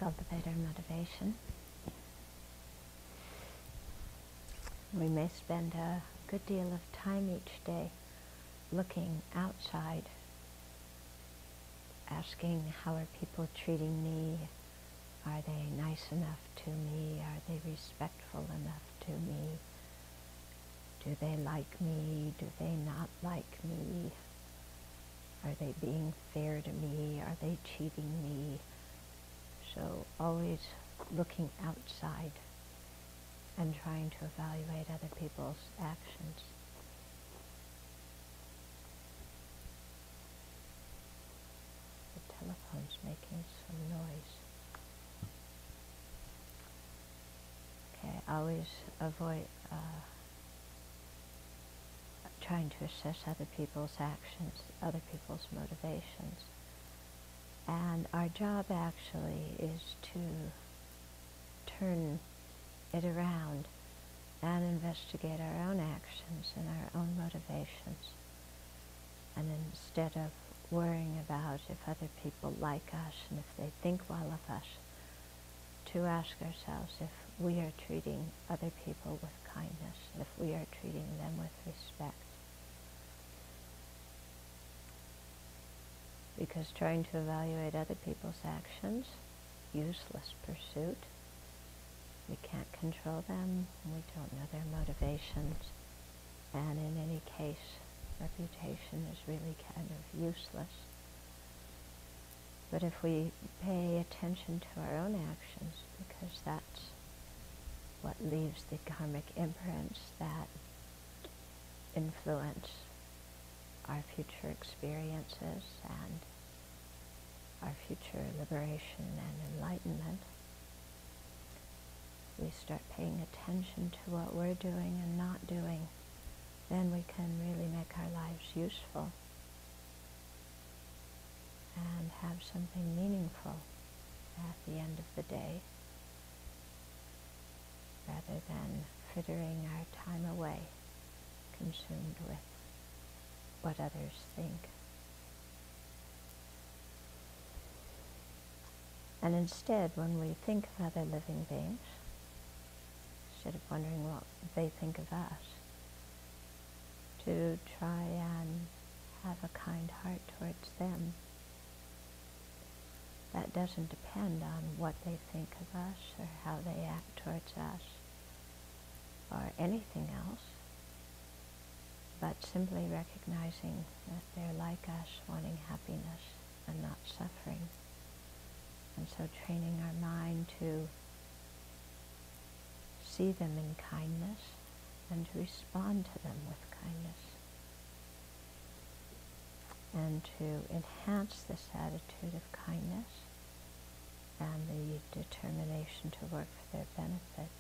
cultivate our motivation. We may spend a good deal of time each day looking outside, asking how are people treating me? Are they nice enough to me? Are they respectful enough to me? Do they like me? Do they not like me? Are they being fair to me? Are they cheating me? So always looking outside and trying to evaluate other people's actions. The telephone's making some noise. Okay, always avoid trying to assess other people's actions, other people's motivations. And our job actually is to turn it around and investigate our own actions and our own motivations. And instead of worrying about if other people like us and if they think well of us, to ask ourselves if we are treating other people with kindness, if we are treating them with respect. Because trying to evaluate other people's actions, useless pursuit. We can't control them, we don't know their motivations, and in any case, reputation is really kind of useless. But if we pay attention to our own actions, because that's what leaves the karmic imprints that influence our future experiences and our future liberation and enlightenment, we start paying attention to what we're doing and not doing, then we can really make our lives useful and have something meaningful at the end of the day, rather than frittering our time away, consumed with what others think. And instead, when we think of other living beings, instead of wondering what they think of us, to try and have a kind heart towards them. That doesn't depend on what they think of us or how they act towards us or anything else, but simply recognizing that they're like us, wanting happiness and not suffering. And so training our mind to see them in kindness and to respond to them with kindness, and to enhance this attitude of kindness and the determination to work for their benefit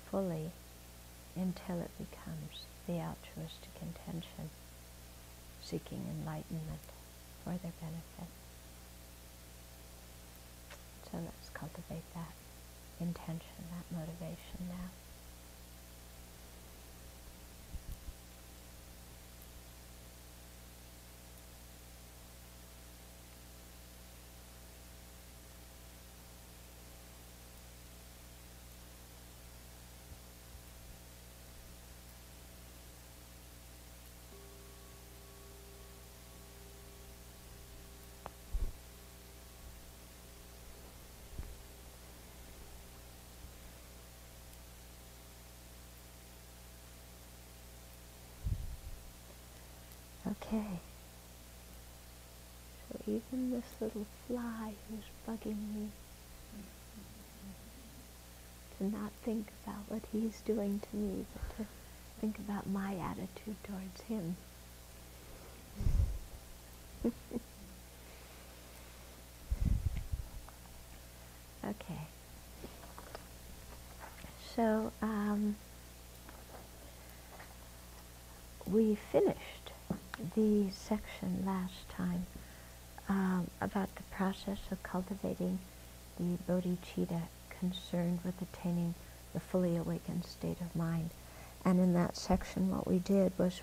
fully until it becomes the altruistic intention, seeking enlightenment for their benefit. So let's cultivate that intention, that motivation now. Okay, so even this little fly who's bugging me, to not think about what he's doing to me, but to think about my attitude towards him. Okay, so we finished the section last time about the process of cultivating the bodhicitta concerned with attaining the fully awakened state of mind. And in that section what we did was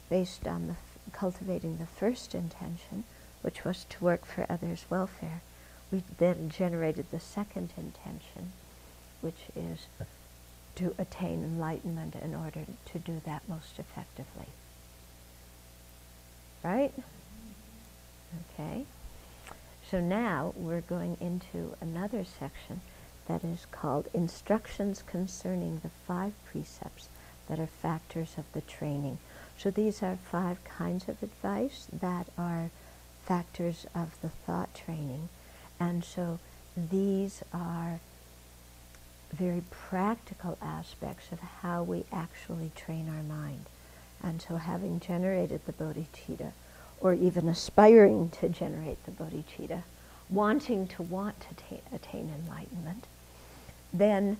based on cultivating the first intention, which was to work for others' welfare, we then generated the second intention, which is to attain enlightenment in order to do that most effectively. Right? Okay. So now we're going into another section that is called Instructions Concerning the 5 Precepts that are Factors of the Training. So these are 5 kinds of advice that are factors of the thought training. And so these are very practical aspects of how we actually train our mind. And so having generated the bodhicitta, or even aspiring to generate the bodhicitta, wanting to attain enlightenment, then,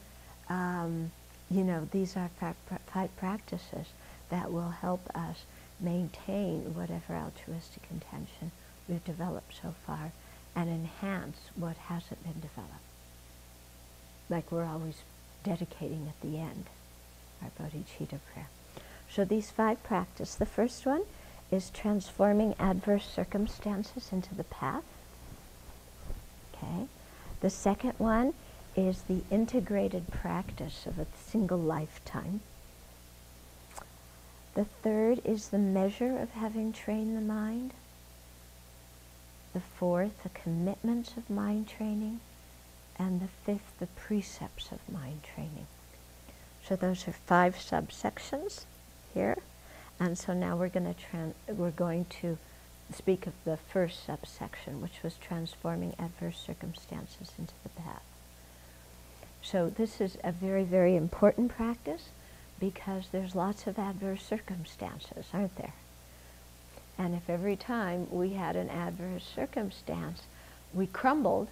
these are 5 practices that will help us maintain whatever altruistic intention we've developed so far and enhance what hasn't been developed. Like we're always dedicating at the end, our bodhicitta prayer. So these 5 practices, the first one is transforming adverse circumstances into the path. Okay. The second one is the integrated practice of a single lifetime. The third is the measure of having trained the mind. The fourth, the commitments of mind training. And the fifth, the precepts of mind training. So those are 5 subsections here. And so now we're going to speak of the first subsection, which was transforming adverse circumstances into the path. So this is a very, very important practice because there's lots of adverse circumstances, aren't there? And if every time we had an adverse circumstance, we crumbled,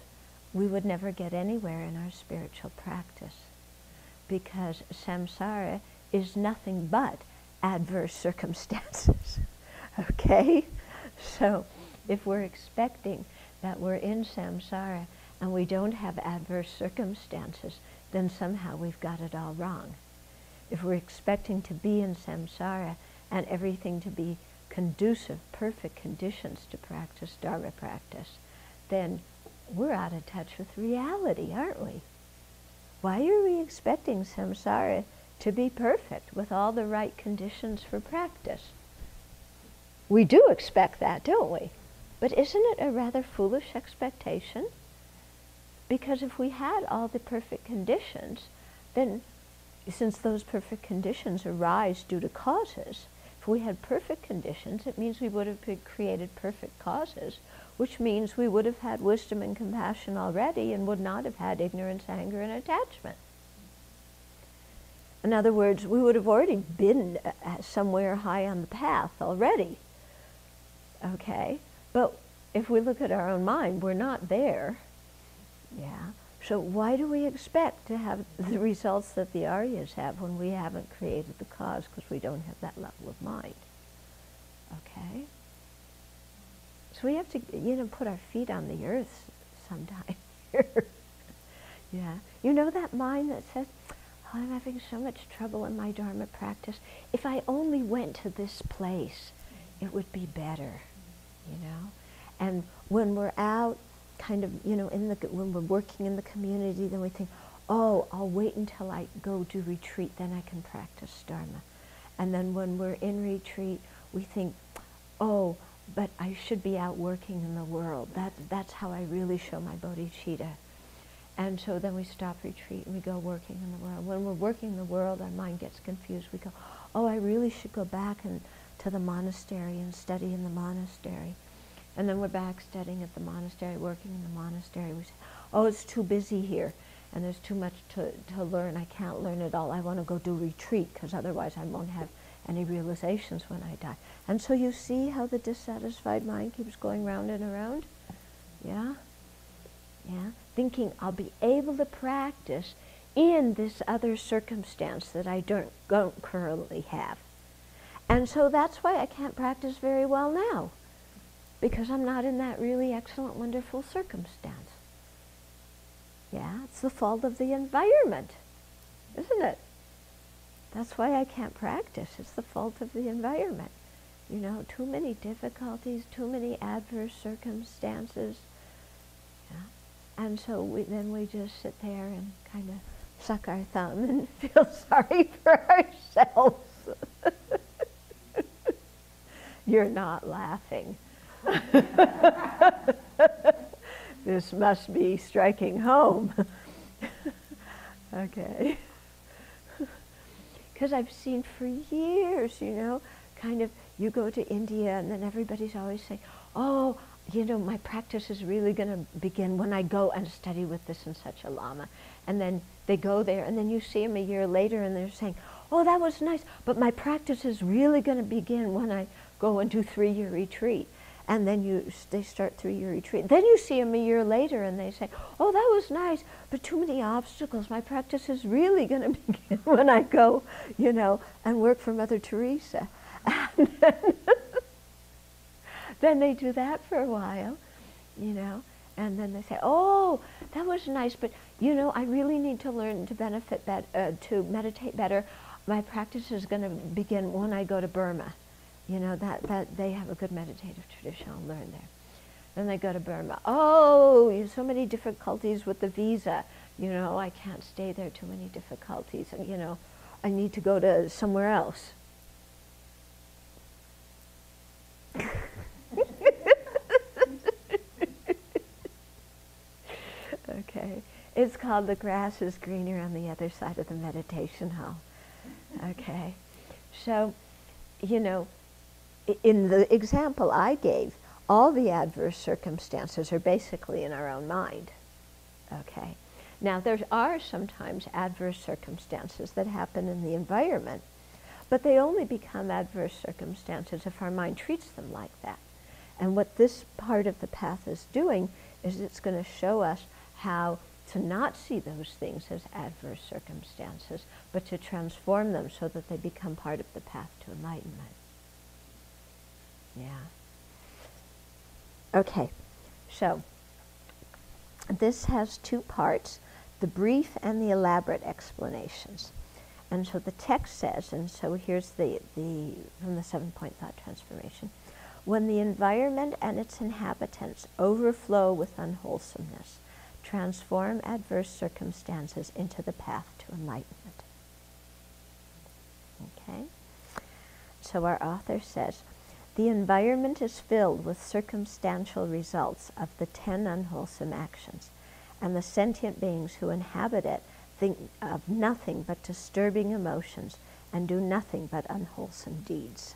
we would never get anywhere in our spiritual practice, because samsara is nothing but adverse circumstances. Okay? So if we're expecting that we're in samsara and we don't have adverse circumstances, then somehow we've got it all wrong. If we're expecting to be in samsara and everything to be conducive, perfect conditions to practice Dharma practice, then we're out of touch with reality, aren't we? Why are we expecting samsara to be perfect with all the right conditions for practice? We do expect that, don't we? But isn't it a rather foolish expectation? Because if we had all the perfect conditions, then since those perfect conditions arise due to causes, if we had perfect conditions, it means we would have created perfect causes, which means we would have had wisdom and compassion already and would not have had ignorance, anger, and attachment. In other words, we would have already been somewhere high on the path already. Okay? But if we look at our own mind, we're not there. Yeah? So why do we expect to have the results that the Aryas have when we haven't created the cause, because we don't have that level of mind? Okay? So we have to, put our feet on the earth sometime here. Yeah? You know that mind that says, oh, I'm having so much trouble in my Dharma practice. If I only went to this place, it would be better, And when we're out, kind of, when we're working in the community, then we think, oh, I'll wait until I go do retreat, then I can practice Dharma. And then when we're in retreat, we think, oh, but I should be out working in the world. That's how I really show my bodhicitta. And so then we stop retreat and we go working in the world. When we're working in the world, our mind gets confused. We go, oh, I really should go back to the monastery and study in the monastery. And then we're back studying at the monastery, working in the monastery. We say, oh, it's too busy here, and there's too much to learn. I can't learn it all. I want to go do retreat, because otherwise I won't have any realizations when I die. And so you see how the dissatisfied mind keeps going round and around? Yeah? Yeah? Thinking I'll be able to practice in this other circumstance that I don't currently have. And so that's why I can't practice very well now, because I'm not in that really excellent, wonderful circumstance. Yeah, it's the fault of the environment, isn't it? That's why I can't practice. It's the fault of the environment. Too many difficulties, too many adverse circumstances. Yeah. And so then we just sit there and kind of suck our thumb and feel sorry for ourselves. You're not laughing. This must be striking home. Okay. Because I've seen for years, kind of, you go to India and then everybody's always saying, oh, my practice is really going to begin when I go and study with this and such a Lama. And then they go there and then you see them a year later and they're saying, oh, that was nice, but my practice is really going to begin when I go and do 3-year retreat. And then they start 3-year retreat. Then you see them a year later and they say, oh, that was nice, but too many obstacles. My practice is really going to begin when I go, and work for Mother Teresa. And then they do that for a while, and then they say, oh, that was nice, but, I really need to learn to to meditate better. My practice is going to begin when I go to Burma. That they have a good meditative tradition. I'll learn there. Then they go to Burma. Oh, so many difficulties with the visa. I can't stay there. Too many difficulties. And, I need to go to somewhere else. Okay. It's called The Grass is Greener on the Other Side of the Meditation Hall. Okay. So, in the example I gave, all the adverse circumstances are basically in our own mind. Okay. Now, there are sometimes adverse circumstances that happen in the environment, but they only become adverse circumstances if our mind treats them like that. And what this part of the path is doing is it's going to show us how to not see those things as adverse circumstances, but to transform them so that they become part of the path to enlightenment. Yeah. Okay, so this has 2 parts, the brief and the elaborate explanations. And so the text says, and so here's the from the 7-point thought transformation, when the environment and its inhabitants overflow with unwholesomeness, transform adverse circumstances into the path to enlightenment. Okay? So our author says, the environment is filled with circumstantial results of the 10 unwholesome actions, and the sentient beings who inhabit it think of nothing but disturbing emotions and do nothing but unwholesome deeds.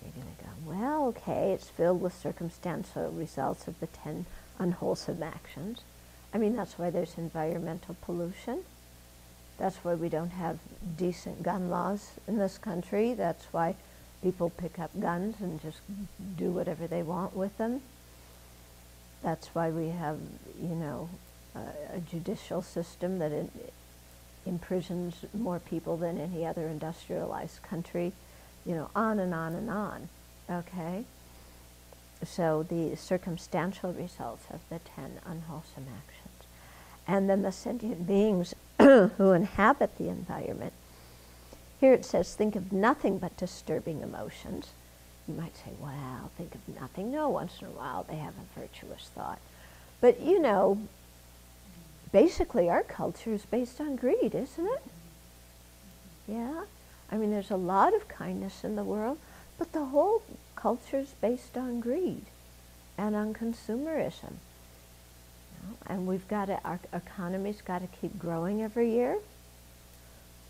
You're going to go, well, okay, it's filled with circumstantial results of the 10 unwholesome actions. I mean, that's why there's environmental pollution. That's why we don't have decent gun laws in this country. That's why people pick up guns and just do whatever they want with them. That's why we have, a judicial system that imprisons more people than any other industrialized country, on and on and on, okay? So the circumstantial results of the 10 unwholesome actions. And then the sentient beings who inhabit the environment. Here it says, think of nothing but disturbing emotions. You might say, well, think of nothing. No, once in a while they have a virtuous thought. But, basically our culture is based on greed, isn't it? Yeah? I mean, there's a lot of kindness in the world, but the whole culture is based on greed and on consumerism. And our economy's got to keep growing every year.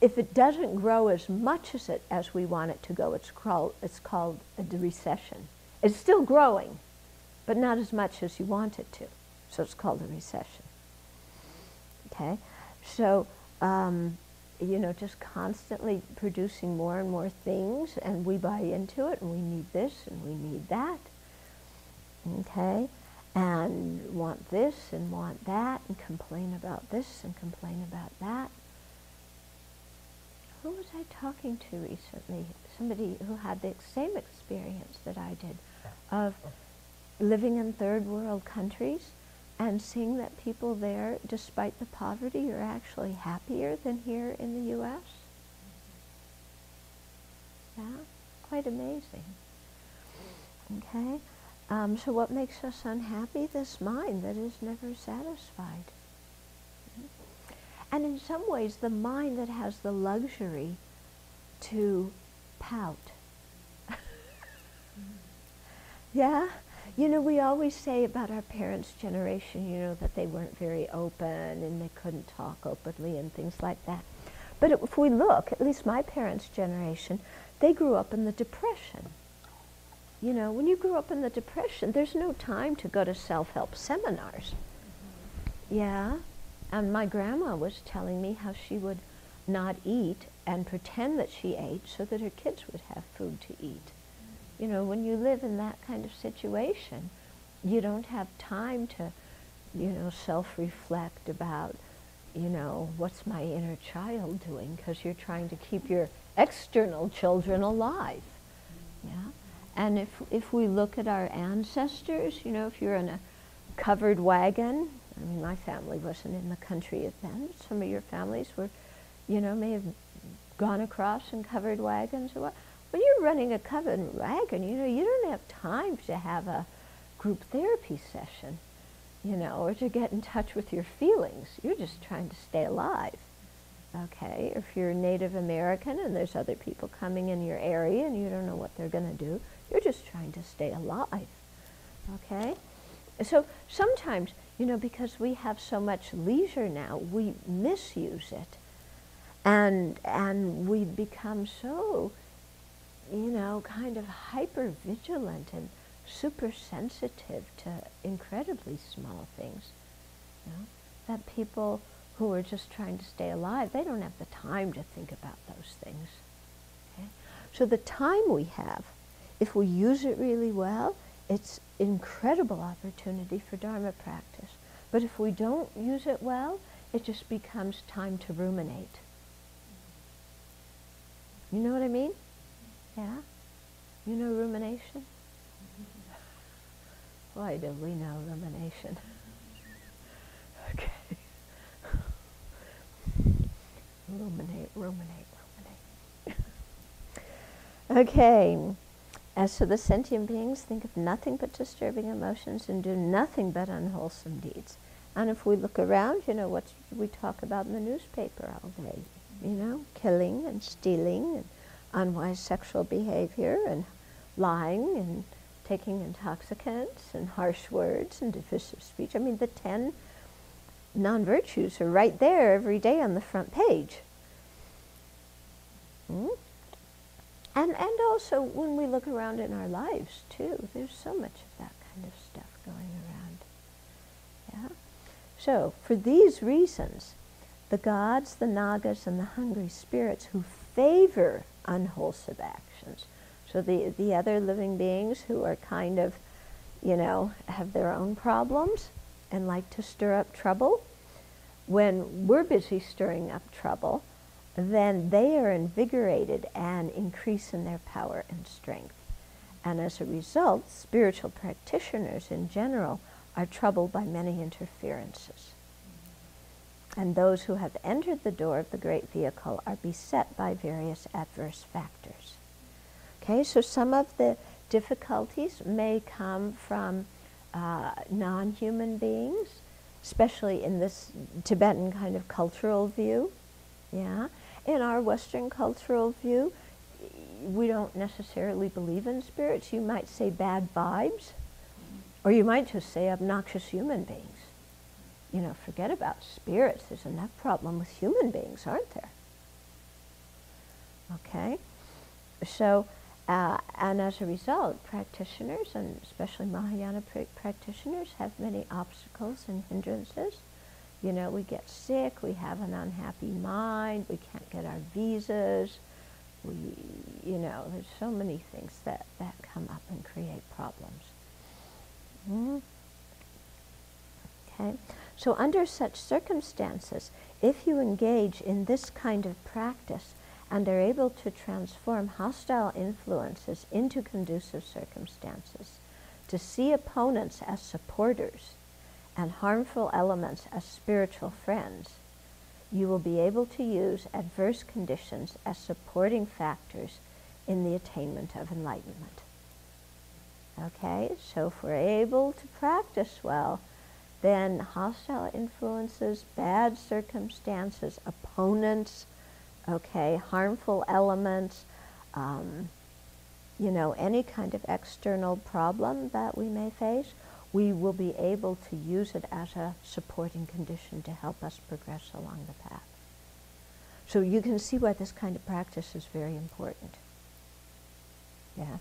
If it doesn't grow as much as we want it to go, it's called a recession. It's still growing, but not as much as you want it to. So it's called a recession. Okay? So, just constantly producing more and more things, and we buy into it, and we need this, and we need that. Okay? And want this, and want that, and complain about this, and complain about that. Who was I talking to recently? Somebody who had the same experience that I did of living in third world countries and seeing that people there, despite the poverty, are actually happier than here in the U.S. Yeah, quite amazing. Okay, So what makes us unhappy? This mind that is never satisfied. And in some ways, the mind that has the luxury to pout. Yeah? You know, we always say about our parents' generation, you know, that they weren't very open and they couldn't talk openly and things like that. But if we look, at least my parents' generation, they grew up in the Depression. You know, when you grew up in the Depression, there's no time to go to self-help seminars. Yeah? And my grandma was telling me how she would not eat and pretend that she ate so that her kids would have food to eat. You know, when you live in that kind of situation, you don't have time to, you know, self-reflect about, you know, what's my inner child doing, because you're trying to keep your external children alive. Yeah? And if we look at our ancestors, you know, if you're in a covered wagon, I mean, my family wasn't in the country then. Some of your families were, you know, may have gone across in covered wagons or what. When you're running a covered wagon, you know, you don't have time to have a group therapy session, you know, or to get in touch with your feelings. You're just trying to stay alive, okay? If you're Native American and there's other people coming in your area and you don't know what they're going to do, you're just trying to stay alive, okay? So sometimes, you know, because we have so much leisure now, we misuse it. And we become so, you know, kind of hyper-vigilant and super sensitive to incredibly small things. You know? That people who are just trying to stay alive, they don't have the time to think about those things. Okay? So the time we have, if we use it really well, it's incredible opportunity for Dharma practice. But if we don't use it well, it just becomes time to ruminate. You know what I mean? Yeah? You know rumination? Why do we know rumination? Okay. Ruminate, ruminate, ruminate. Okay. As for the sentient beings, think of nothing but disturbing emotions and do nothing but unwholesome deeds. And if we look around, you know, what we talk about in the newspaper all day, you know, killing and stealing and unwise sexual behavior and lying and taking intoxicants and harsh words and divisive speech. I mean, the 10 non-virtues are right there every day on the front page. And also when we look around in our lives too, there's so much of that kind of stuff going around. Yeah? So for these reasons, the gods, the nagas, and the hungry spirits who favor unwholesome actions, so the other living beings who are kind of, you know, have their own problems and like to stir up trouble, when we're busy stirring up trouble, then they are invigorated and increase in their power and strength. And as a result, spiritual practitioners in general are troubled by many interferences. And those who have entered the door of the great vehicle are beset by various adverse factors. Okay, so some of the difficulties may come from non-human beings, especially in this Tibetan kind of cultural view. Yeah, in our Western cultural view, we don't necessarily believe in spirits. You might say bad vibes, or you might just say obnoxious human beings. You know, forget about spirits. There's enough problem with human beings, aren't there? Okay, so and as a result, practitioners, and especially Mahayana practitioners, have many obstacles and hindrances. You know, we get sick, we have an unhappy mind, we can't get our visas, you know, there's so many things that come up and create problems. Okay, so under such circumstances, if you engage in this kind of practice and are able to transform hostile influences into conducive circumstances, to see opponents as supporters, and harmful elements as spiritual friends, you will be able to use adverse conditions as supporting factors in the attainment of enlightenment. Okay, so if we're able to practice well, then hostile influences, bad circumstances, opponents, okay, harmful elements, any kind of external problem that we may face, we will be able to use it as a supporting condition to help us progress along the path. So you can see why this kind of practice is very important. Yeah.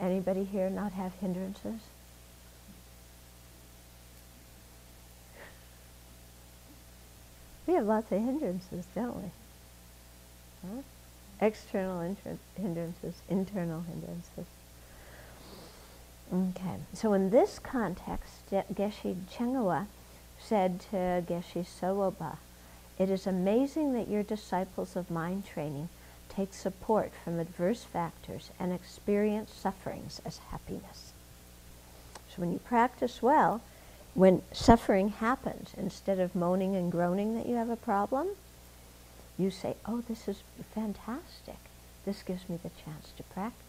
Anybody here not have hindrances? We have lots of hindrances, don't we? Huh? External hindrances, internal hindrances. Okay, so in this context, Geshe Chengewa said to Geshe Sowoba, "It is amazing that your disciples of mind training take support from adverse factors and experience sufferings as happiness." So when you practice well, when suffering happens, instead of moaning and groaning that you have a problem, you say, "Oh, this is fantastic. This gives me the chance to practice.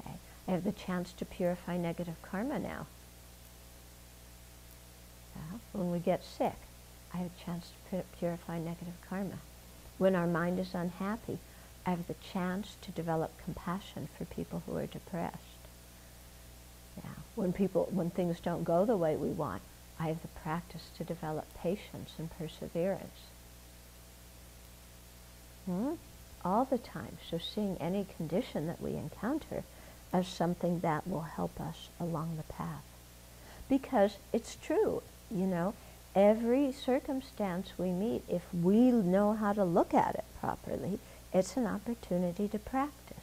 Okay, I have the chance to purify negative karma now. When we get sick, I have a chance to purify negative karma. When our mind is unhappy, I have the chance to develop compassion for people who are depressed. When things don't go the way we want, I have the practice to develop patience and perseverance. All the time. So seeing any condition that we encounter as something that will help us along the path. Because it's true, every circumstance we meet, if we know how to look at it properly, it's an opportunity to practice.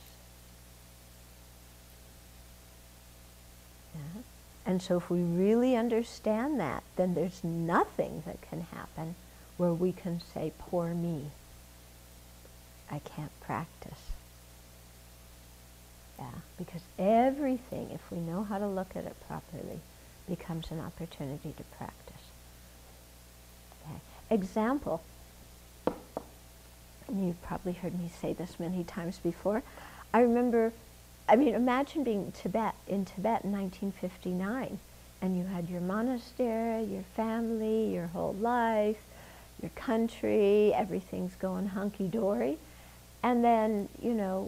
Yeah? And so if we really understand that, then there's nothing that can happen where we can say, "Poor me, I can't practice." Yeah, because everything, if we know how to look at it properly, becomes an opportunity to practice. Okay. Example, and you've probably heard me say this many times before. Imagine being in Tibet in 1959, and you had your monastery, your family, your whole life, your country, everything's going hunky-dory. And then,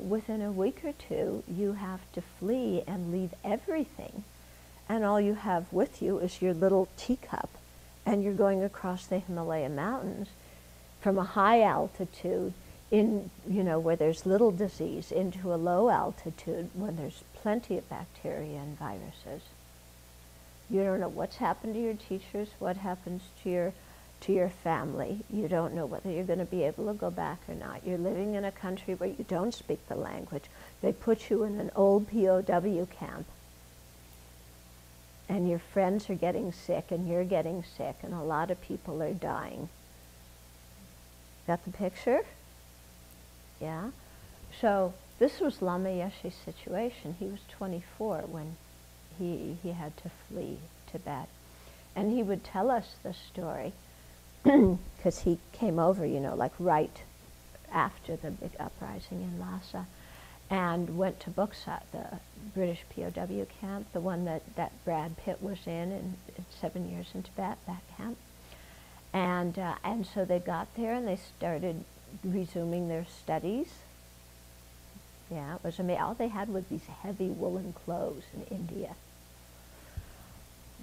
within a week or two, you have to flee and leave everything. And all you have with you is your little teacup. And you're going across the Himalaya mountains from a high altitude where there's little disease into a low altitude when there's plenty of bacteria and viruses. You don't know what's happened to your teachers, what happens to your family. You don't know whether you're going to be able to go back or not. You're living in a country where you don't speak the language. They put you in an old POW camp. And your friends are getting sick, and you're getting sick, and a lot of people are dying. Got the picture? Yeah? So this was Lama Yeshe's situation. He was 24 when he had to flee Tibet. And he would tell us the story, because he came over, right after the big uprising in Lhasa, and went to Buksat, the British POW camp, the one that Brad Pitt was in 7 years in Tibet, that camp. And so they got there and they started resuming their studies. Yeah, it was amazing. All they had was these heavy woolen clothes in India.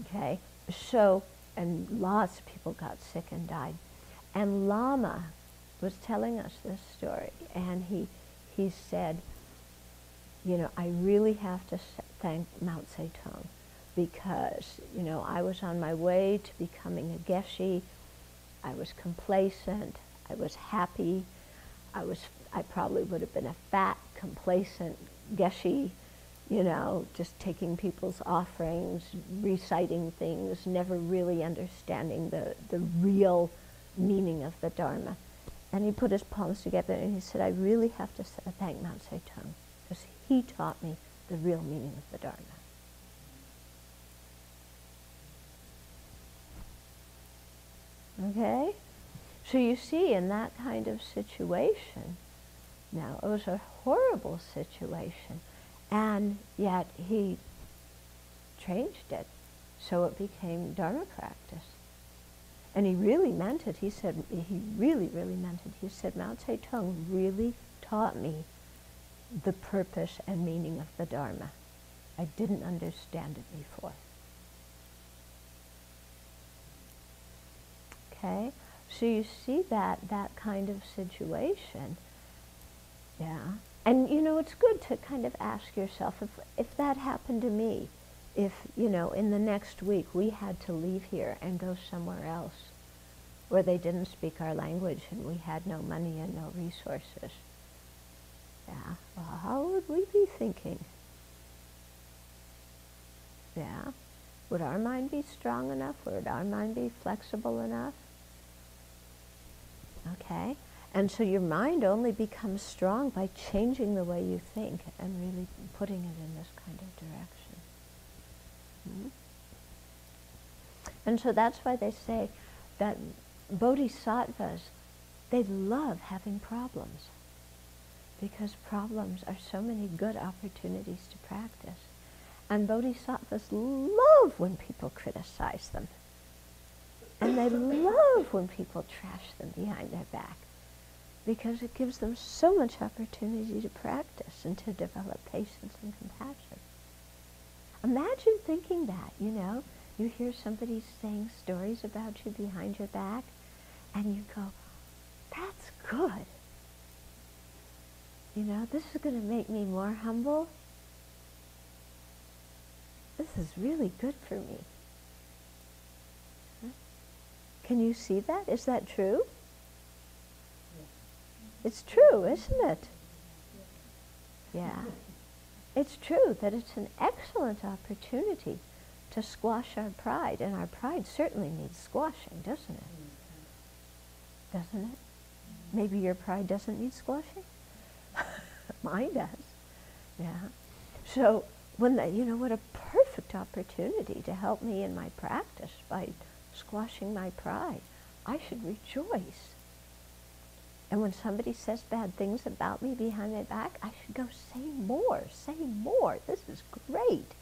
Okay, so, and lots of people got sick and died. And Lama was telling us this story, and he said, I really have to thank Mount Zedong, because, I was on my way to becoming a geshe. I was complacent. I was happy. I probably would have been a fat, complacent geshe, just taking people's offerings, reciting things, never really understanding the real meaning of the Dharma. And he put his palms together and he said, I really have to thank Mount Zedong, because he taught me the real meaning of the Dharma. Okay? So you see, in that kind of situation, now it was a horrible situation, And yet he changed it so it became Dharma practice. And he really meant it. He said, he really, really meant it. He said, Mao Zedong really taught me the purpose and meaning of the Dharma. I didn't understand it before. Okay? So you see that kind of situation. Yeah. And you know, it's good to kind of ask yourself, if that happened to me, if, you know, in the next week we had to leave here and go somewhere else where they didn't speak our language and we had no money and no resources, yeah, well, how would we be thinking? Yeah. Would our mind be strong enough? Would our mind be flexible enough? Okay. And so your mind only becomes strong by changing the way you think and really putting it in this kind of direction. Mm-hmm. And so that's why they say that bodhisattvas, they love having problems, because problems are so many good opportunities to practice. And bodhisattvas love when people criticize them. And they love when people trash them behind their back, because it gives them so much opportunity to practice and to develop patience and compassion. Imagine thinking that, you know, you hear somebody saying stories about you behind your back, and you go, that's good. You know, this is going to make me more humble. This is really good for me. Huh? Can you see that? Is that true? It's true, isn't it? Yeah. It's true that it's an excellent opportunity to squash our pride, and our pride certainly needs squashing, doesn't it? Doesn't it? Maybe your pride doesn't need squashing? Mine does. Yeah. So, when you know, what a perfect opportunity to help me in my practice by squashing my pride. I should rejoice. And when somebody says bad things about me behind my back, I should go, say more, say more. This is great.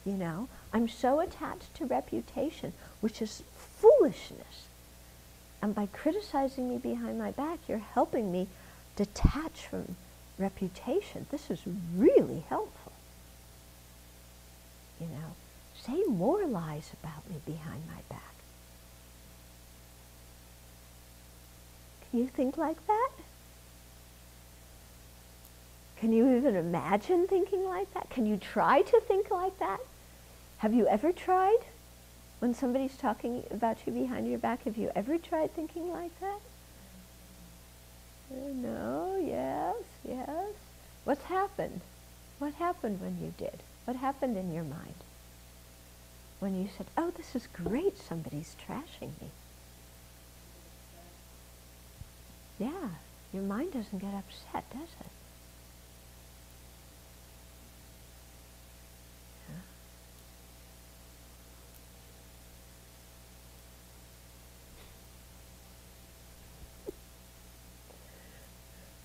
You know, I'm so attached to reputation, which is foolishness. And by criticizing me behind my back, you're helping me detach from reputation. This is really helpful. You know, say more lies about me behind my back. Can you think like that? Can you even imagine thinking like that? Can you try to think like that? Have you ever tried? When somebody's talking about you behind your back, have you ever tried thinking like that? No, yes, yes. What's happened? What happened when you did? What happened in your mind? When you said, oh, this is great, somebody's trashing me. Yeah, your mind doesn't get upset, does it?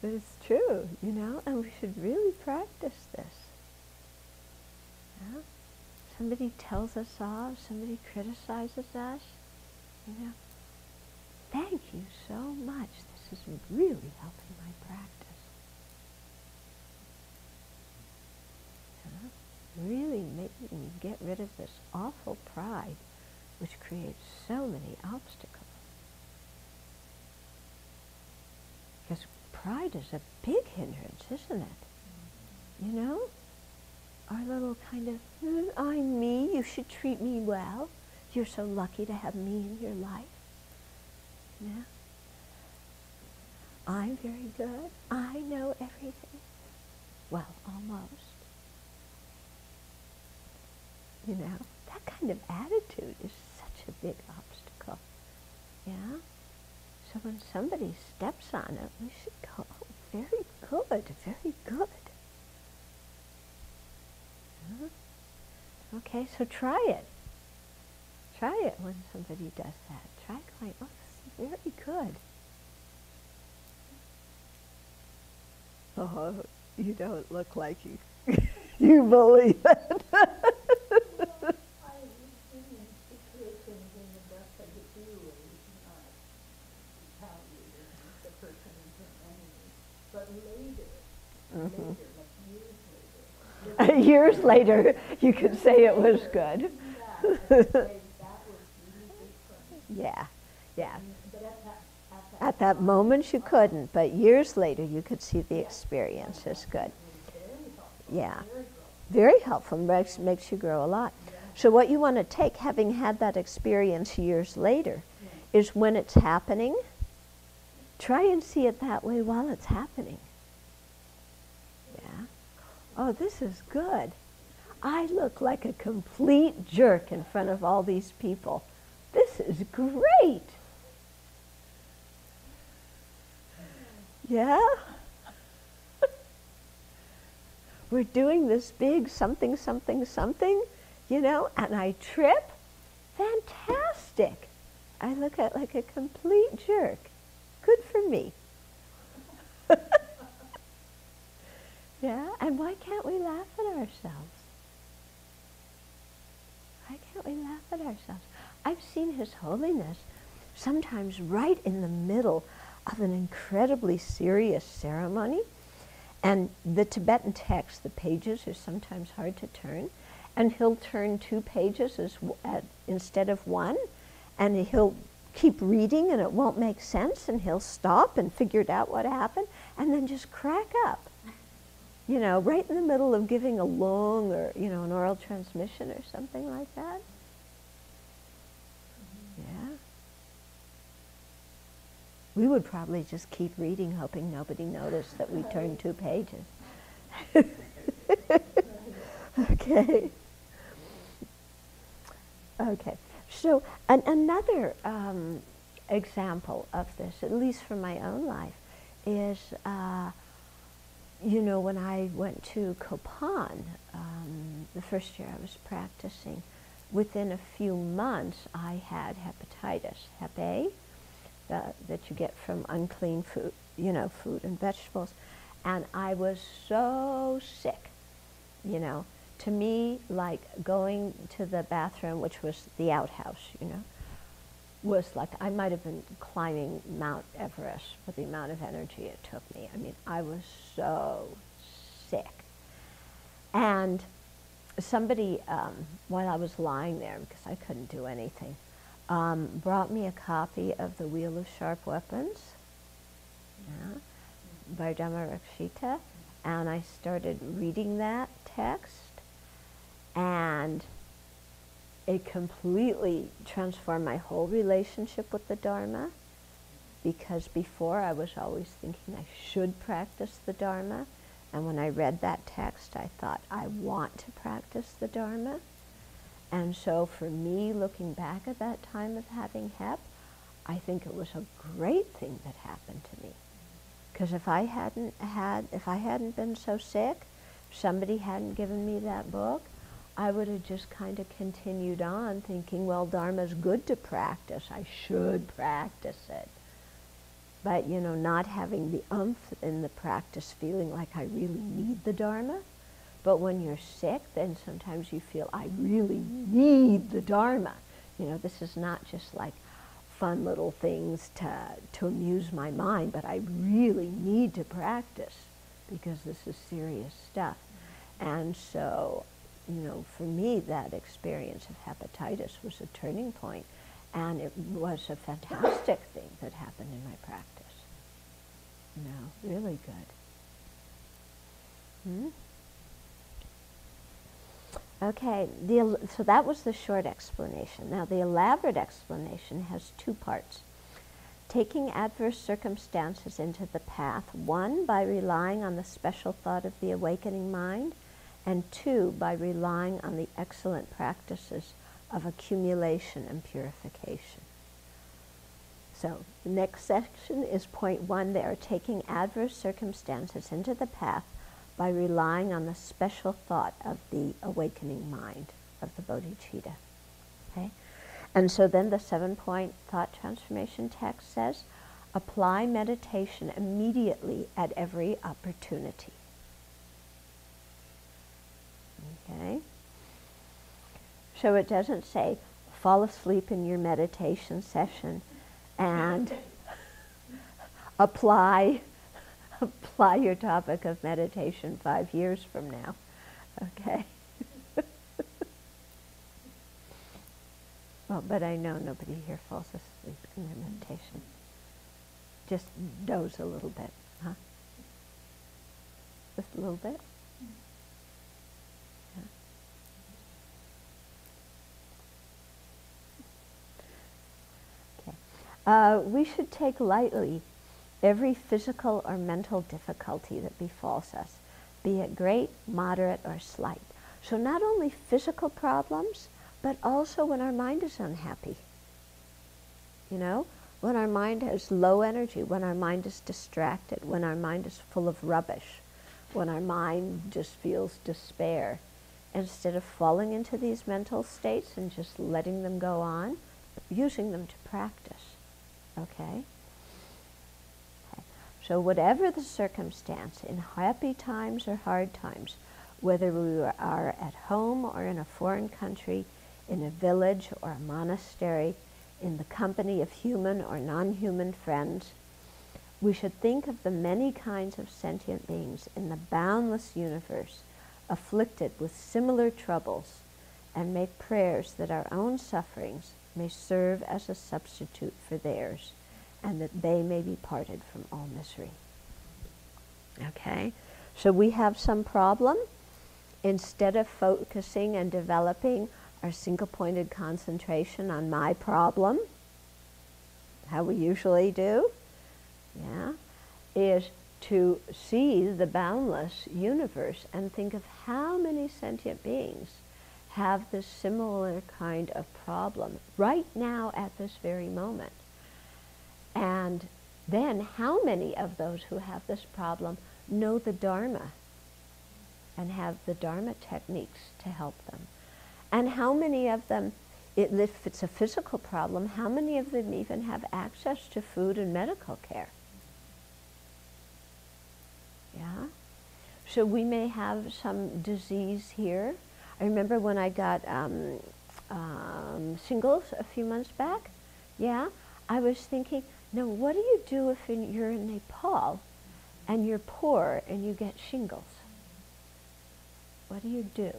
But it's true, you know, and we should really practice this. Yeah? Somebody tells us off, somebody criticizes us, you know, thank you so much. This is really helping my practice. Yeah? Really making me get rid of this awful pride, which creates so many obstacles. Because pride is a big hindrance, isn't it? You know? Our little kind of, I'm me, you should treat me well. You're so lucky to have me in your life. Yeah? I'm very good. I know everything. Well, almost. You know, that kind of attitude is such a big obstacle. Yeah? So when somebody steps on it, we should go, oh, very good, very good. Huh? Okay, so try it. Try it when somebody does that. Try going, oh, this is very good. Oh, you don't look like you You believe it. Years later, you could say it was good. Yeah, yeah. At that moment you couldn't, but years later you could see the experience as good. Yeah, very helpful, makes you grow a lot. So what you want to take, having had that experience years later, is when it's happening, try and see it that way while it's happening. Yeah. Oh, this is good. I look like a complete jerk in front of all these people. This is great. Yeah? We're doing this big something, something, something, you know, and I trip. Fantastic. I look like a complete jerk. Good for me. Yeah, and why can't we laugh at ourselves? Why can't we laugh at ourselves? I've seen His Holiness sometimes right in the middle of an incredibly serious ceremony, and the Tibetan text, the pages are sometimes hard to turn, and he'll turn 2 pages instead of 1, and he'll keep reading and it won't make sense, and he'll stop and figure out what happened, and then just crack up. You know, right in the middle of giving a long or, you know, an oral transmission or something like that. Yeah. We would probably just keep reading, hoping nobody noticed that we turned 2 pages. Okay. Okay. So another example of this, at least from my own life, is you know, when I went to Copan, the first year I was practicing, within a few months I had hepatitis, Hep A, that you get from unclean food, you know, food and vegetables. And I was so sick, you know. To me, like going to the bathroom, which was the outhouse, you know, was like I might have been climbing Mount Everest for the amount of energy it took me. I mean, I was so sick. And somebody, while I was lying there, because I couldn't do anything, brought me a copy of The Wheel of Sharp Weapons, yeah, by Dhammarakshita, and I started reading that text, and it completely transformed my whole relationship with the Dharma, because before I was always thinking I should practice the Dharma, and when I read that text I thought I want to practice the Dharma. And so for me, looking back at that time of having HEP, I think it was a great thing that happened to me. Because if I hadn't been so sick, if somebody hadn't given me that book, I would have just kind of continued on thinking, well, Dharma's good to practice, I should practice it. But, you know, not having the umph in the practice, feeling like I really need the Dharma. But when you're sick, then sometimes you feel, I really need the Dharma. You know, this is not just like fun little things to amuse my mind, but I really need to practice because this is serious stuff. And so, you know, for me, that experience of hepatitis was a turning point, and it was a fantastic thing that happened in my practice. You know, really good. Okay, so that was the short explanation. Now the elaborate explanation has 2 parts. Taking adverse circumstances into the path, 1, by relying on the special thought of the awakening mind, and 2, by relying on the excellent practices of accumulation and purification. So the next section is point 1 there, taking adverse circumstances into the path by relying on the special thought of the awakening mind of the bodhicitta. Okay? And so then the 7-point thought transformation text says, apply meditation immediately at every opportunity. So it doesn't say, fall asleep in your meditation session and apply your topic of meditation 5 years from now. Okay? Well, but I know nobody here falls asleep in their meditation. Just doze a little bit, huh? Just a little bit? Yeah. Okay. We should take lightly every physical or mental difficulty that befalls us, be it great, moderate, or slight. So not only physical problems, but also when our mind is unhappy. You know, when our mind has low energy, when our mind is distracted, when our mind is full of rubbish, when our mind just feels despair. Instead of falling into these mental states and just letting them go on, using them to practice. Okay? So whatever the circumstance, in happy times or hard times, whether we are at home or in a foreign country, in a village or a monastery, in the company of human or non-human friends, we should think of the many kinds of sentient beings in the boundless universe afflicted with similar troubles, and make prayers that our own sufferings may serve as a substitute for theirs, and that they may be parted from all misery. Okay? So we have some problem. Instead of focusing and developing our single-pointed concentration on my problem, how we usually do, yeah, is to see the boundless universe and think of how many sentient beings have this similar kind of problem right now at this very moment. And then how many of those who have this problem know the Dharma and have the Dharma techniques to help them? And how many of them, if it's a physical problem, how many of them even have access to food and medical care? Yeah? So we may have some disease here. I remember when I got shingles a few months back, yeah, I was thinking, now what do you do if you're in Nepal and you're poor and you get shingles? What do you do?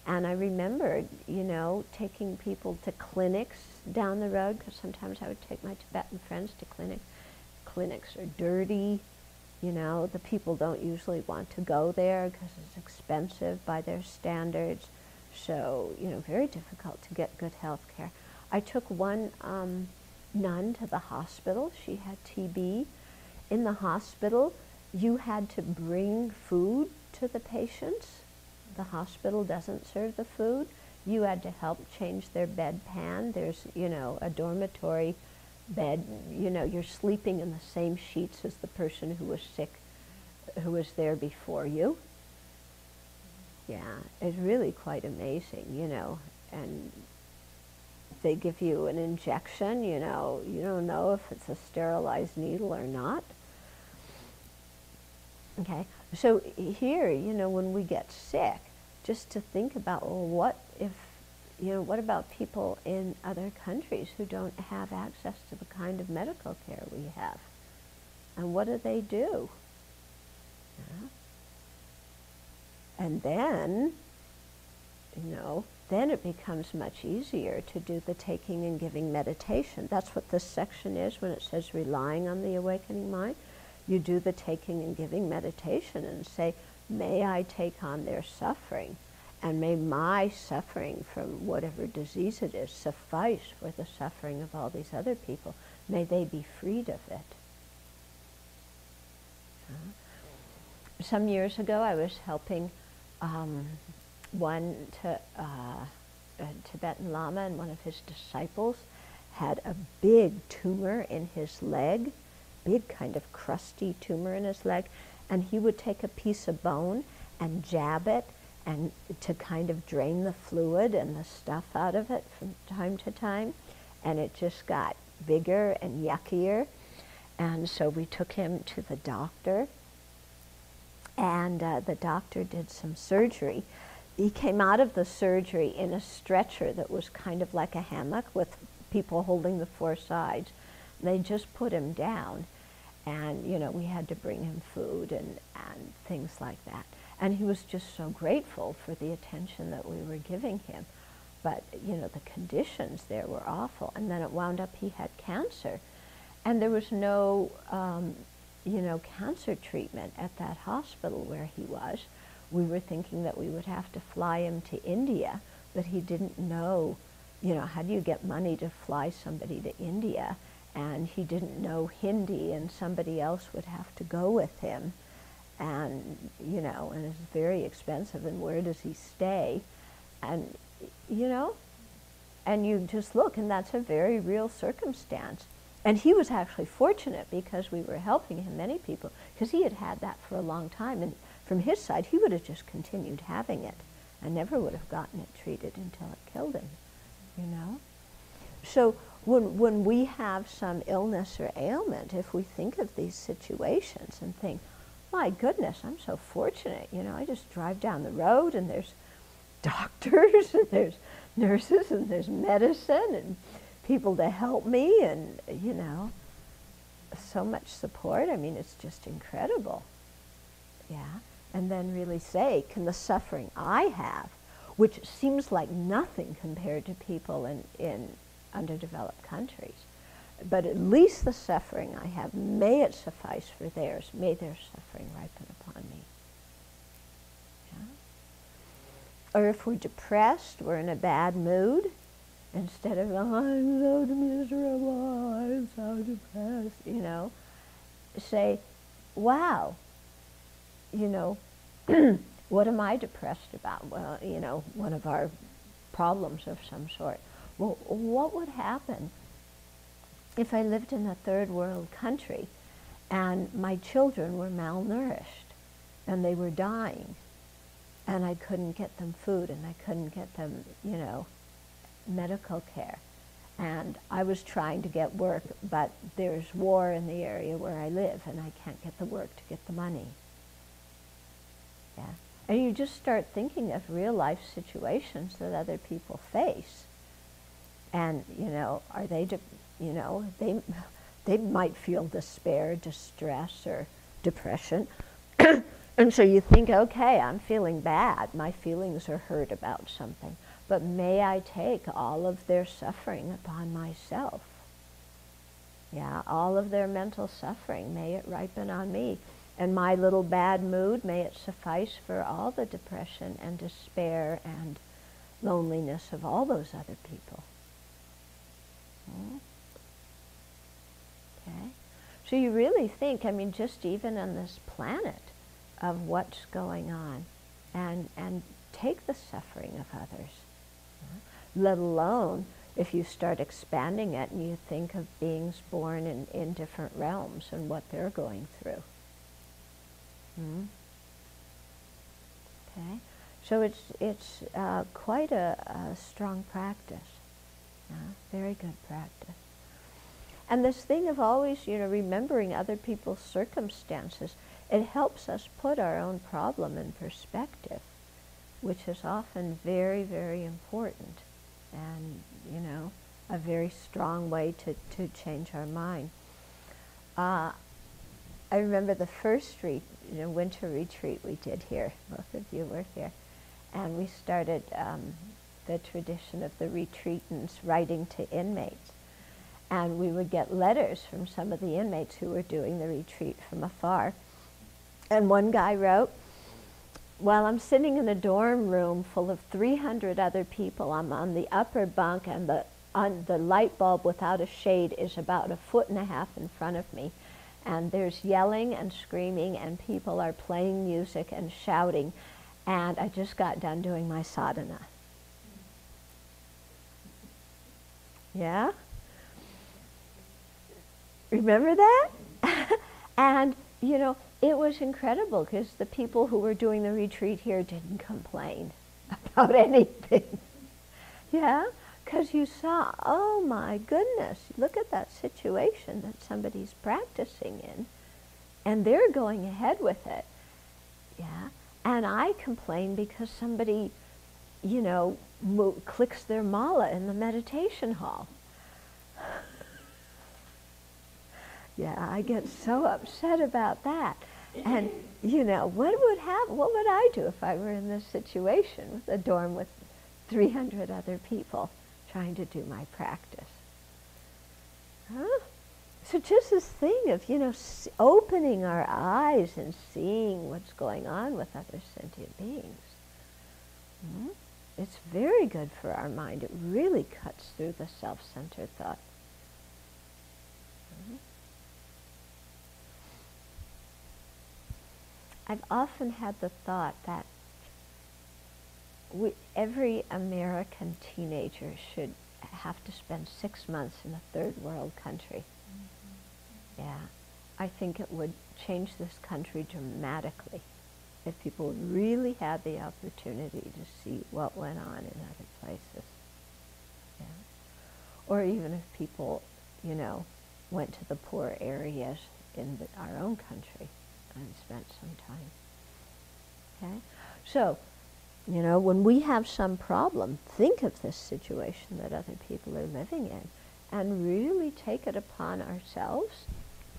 And I remembered, you know, taking people to clinics down the road, because sometimes I would take my Tibetan friends to clinics. Clinics are dirty, you know, the people don't usually want to go there because it's expensive by their standards. So, you know, very difficult to get good health care. I took one nun to the hospital. She had TB. In the hospital, you had to bring food to the patients. The hospital doesn't serve the food. You had to help change their bedpan. There's, you know, a dormitory bed. You know, you're sleeping in the same sheets as the person who was sick, who was there before you. Yeah, it's really quite amazing, you know. And they give you an injection, you know. You don't know if it's a sterilized needle or not. Okay, so here, you know, when we get sick, just to think about, well, what if, you know, what about people in other countries who don't have access to the kind of medical care we have? And what do they do? Yeah. And then, you know, then it becomes much easier to do the taking and giving meditation. That's what this section is when it says relying on the awakening mind. You do the taking and giving meditation and say, may I take on their suffering, and may my suffering from whatever disease it is suffice for the suffering of all these other people. May they be freed of it. Some years ago I was helping one a Tibetan Lama, and one of his disciples had a big tumor in his leg, big kind of crusty tumor in his leg, and he would take a piece of bone and jab it and to kind of drain the fluid and the stuff out of it from time to time, and it just got bigger and yuckier. And so we took him to the doctor, and the doctor did some surgery he came out of the surgery in a stretcher that was kind of like a hammock with people holding the four sides. They just put him down, and we had to bring him food and things like that. And he was just so grateful for the attention that we were giving him. But the conditions there were awful. And then it wound up he had cancer, and there was no cancer treatment at that hospital where he was. We were thinking that we would have to fly him to India, but he didn't know, how do you get money to fly somebody to India? And he didn't know Hindi, and somebody else would have to go with him. And, and it's very expensive, and where does he stay? And, and you just look, and that's a very real circumstance. And he was actually fortunate because we were helping him, many people, because he had had that for a long time. And from his side, he would have just continued having it and never would have gotten it treated until it killed him, So when we have some illness or ailment, if we think of these situations and think, my goodness, I'm so fortunate, I just drive down the road and there's doctors and there's nurses and there's medicine and people to help me and, so much support. I mean, it's just incredible. Yeah. And then really say, can the suffering I have, which seems like nothing compared to people in underdeveloped countries, but at least the suffering I have, may it suffice for theirs, may their suffering ripen upon me. Yeah? Or if we're depressed, we're in a bad mood, instead of, oh, I'm so miserable, I'm so depressed, say, wow, what am I depressed about? Well, one of our problems of some sort. Well, what would happen if I lived in a third world country and my children were malnourished and they were dying and I couldn't get them food and I couldn't get them, medical care? And I was trying to get work, but there's war in the area where I live and I can't get the work to get the money. Yeah. And you just start thinking of real life situations that other people face. And, are they, they might feel despair, distress, or depression. And so you think, okay, I'm feeling bad. My feelings are hurt about something. But may I take all of their suffering upon myself? Yeah, all of their mental suffering, may it ripen on me. And my little bad mood, may it suffice for all the depression and despair and loneliness of all those other people. Okay? So you really think, just even on this planet, of what's going on, and take the suffering of others. Let alone if you start expanding it and you think of beings born in different realms and what they're going through. Okay? So it's quite a strong practice. Very good practice. And this thing of always, remembering other people's circumstances, it helps us put our own problem in perspective, which is often very, very important, and, a very strong way to change our mind. I remember the first winter retreat we did here. Both of you were here. And we started the tradition of the retreatants writing to inmates. And we would get letters from some of the inmates who were doing the retreat from afar. And one guy wrote, while I'm sitting in a dorm room full of 300 other people, I'm on the upper bunk and the light bulb without a shade is about 1.5 feet in front of me. And there's yelling and screaming and people are playing music and shouting. And I just got done doing my sadhana. Yeah? Remember that? And, it was incredible because the people who were doing the retreat here didn't complain about anything. Yeah? Because you saw, oh my goodness, look at that situation that somebody's practicing in, and they're going ahead with it. Yeah? And I complain because somebody you know, clicks their mala in the meditation hall. Yeah, I get so upset about that. And, you know, what would I do if I were in this situation with a dorm with 300 other people trying to do my practice? Huh? So just this thing of, you know, opening our eyes and seeing what's going on with other sentient beings. It's very good for our mind. It really cuts through the self-centered thought. I've often had the thought that every American teenager should have to spend 6 months in a third world country. Yeah, I think it would change this country dramatically if people really had the opportunity to see what went on in other places. Yeah. Or even if people, you know, went to the poor areas in our own country and spent some time. Okay? So, you know, when we have some problem, think of this situation that other people are living in and really take it upon ourselves.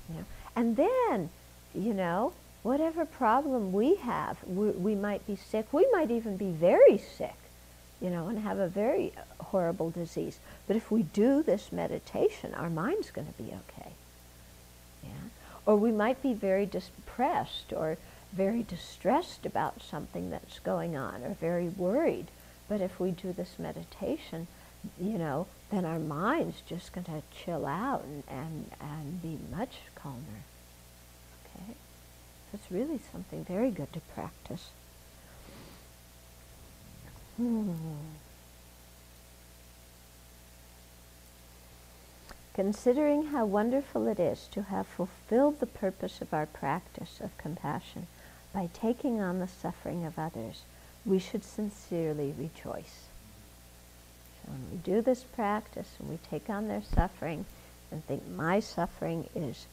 You know? And then, you know, whatever problem we have, we might be sick, we might even be very sick, you know, and have a very horrible disease. But if we do this meditation, our mind's going to be okay. Yeah? Or we might be very depressed or very distressed about something that's going on or very worried. But if we do this meditation, you know, then our mind's just going to chill out and be much calmer. Okay? So it's really something very good to practice. Considering how wonderful it is to have fulfilled the purpose of our practice of compassion by taking on the suffering of others, we should sincerely rejoice. So when we do this practice and we take on their suffering and think my suffering is,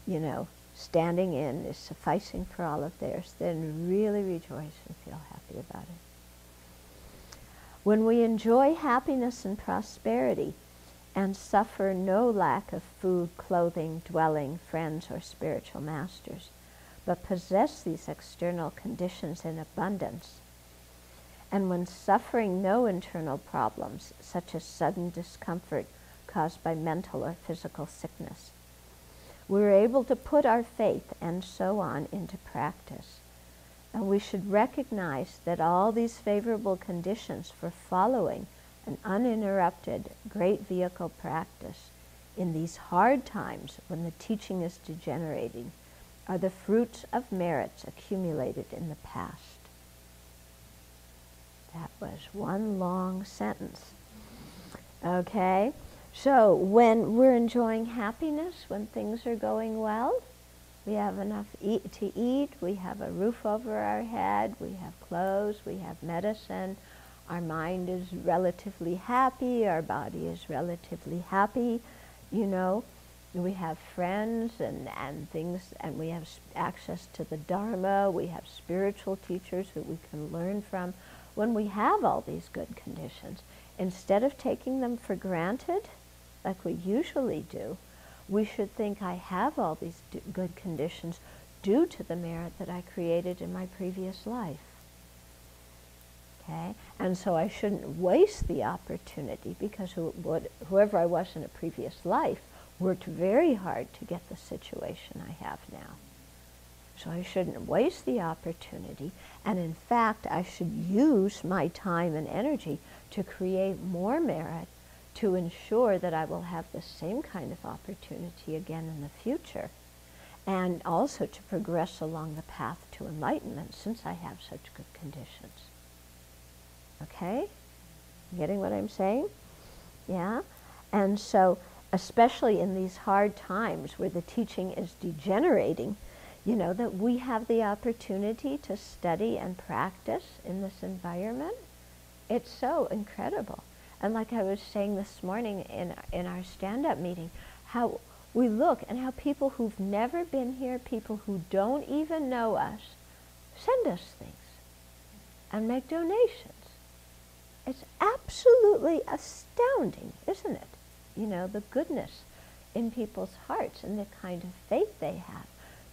you know, standing in, is sufficing for all of theirs, then really rejoice and feel happy about it. When we enjoy happiness and prosperity and suffer no lack of food, clothing, dwelling, friends, or spiritual masters, but possess these external conditions in abundance, and when suffering no internal problems, such as sudden discomfort caused by mental or physical sickness, we're able to put our faith and so on into practice. And we should recognize that all these favorable conditions for following an uninterrupted great vehicle practice in these hard times when the teaching is degenerating are the fruits of merits accumulated in the past. That was one long sentence. Okay? So when we're enjoying happiness, when things are going well, we have enough to eat, we have a roof over our head, we have clothes, we have medicine, our mind is relatively happy, our body is relatively happy, you know, we have friends and things, and we have access to the Dharma, we have spiritual teachers that we can learn from. When we have all these good conditions, instead of taking them for granted, like we usually do, we should think, I have all these good conditions due to the merit that I created in my previous life. Okay? And so I shouldn't waste the opportunity, because whoever I was in a previous life worked very hard to get the situation I have now. So I shouldn't waste the opportunity, and in fact I should use my time and energy to create more merit to ensure that I will have the same kind of opportunity again in the future, and also to progress along the path to enlightenment since I have such good conditions. Okay? Getting what I'm saying? Yeah? And so, especially in these hard times where the teaching is degenerating, you know, that we have the opportunity to study and practice in this environment. It's so incredible. And like I was saying this morning in our stand-up meeting, how we look and how people who've never been here, people who don't even know us, send us things and make donations. It's absolutely astounding, isn't it? You know, the goodness in people's hearts and the kind of faith they have.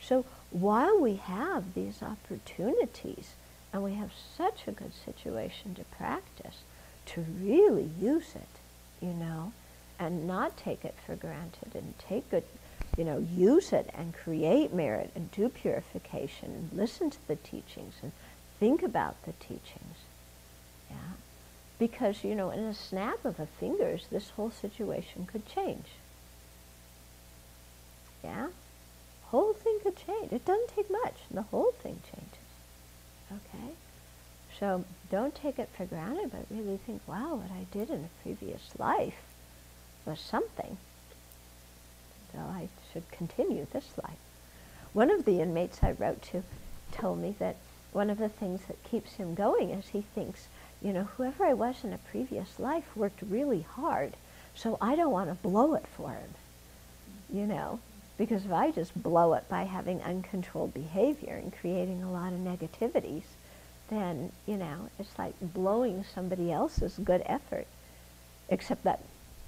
So while we have these opportunities, and we have such a good situation to practice, to really use it, you know, and not take it for granted, and take good, you know, use it and create merit and do purification and listen to the teachings and think about the teachings. Yeah. Because, you know, in a snap of the fingers, this whole situation could change. Yeah? Whole thing could change. It doesn't take much. The whole thing changes. Okay? So don't take it for granted, but really think, wow, what I did in a previous life was something. So I should continue this life. One of the inmates I wrote to told me that one of the things that keeps him going is he thinks, you know, whoever I was in a previous life worked really hard, so I don't want to blow it for him, you know, because if I just blow it by having uncontrolled behavior and creating a lot of negativities, then, you know, it's like blowing somebody else's good effort, except that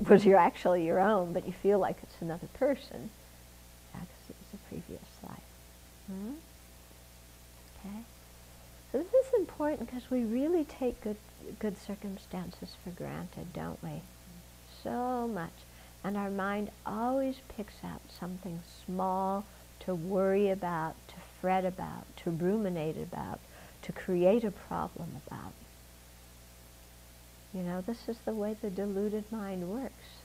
was actually your own, but you feel like it's another person, because it was a previous life. Okay? So this is important because we really take good circumstances for granted, don't we? So much. And our mind always picks out something small to worry about, to fret about, to ruminate about, to create a problem about. You know, this is the way the deluded mind works.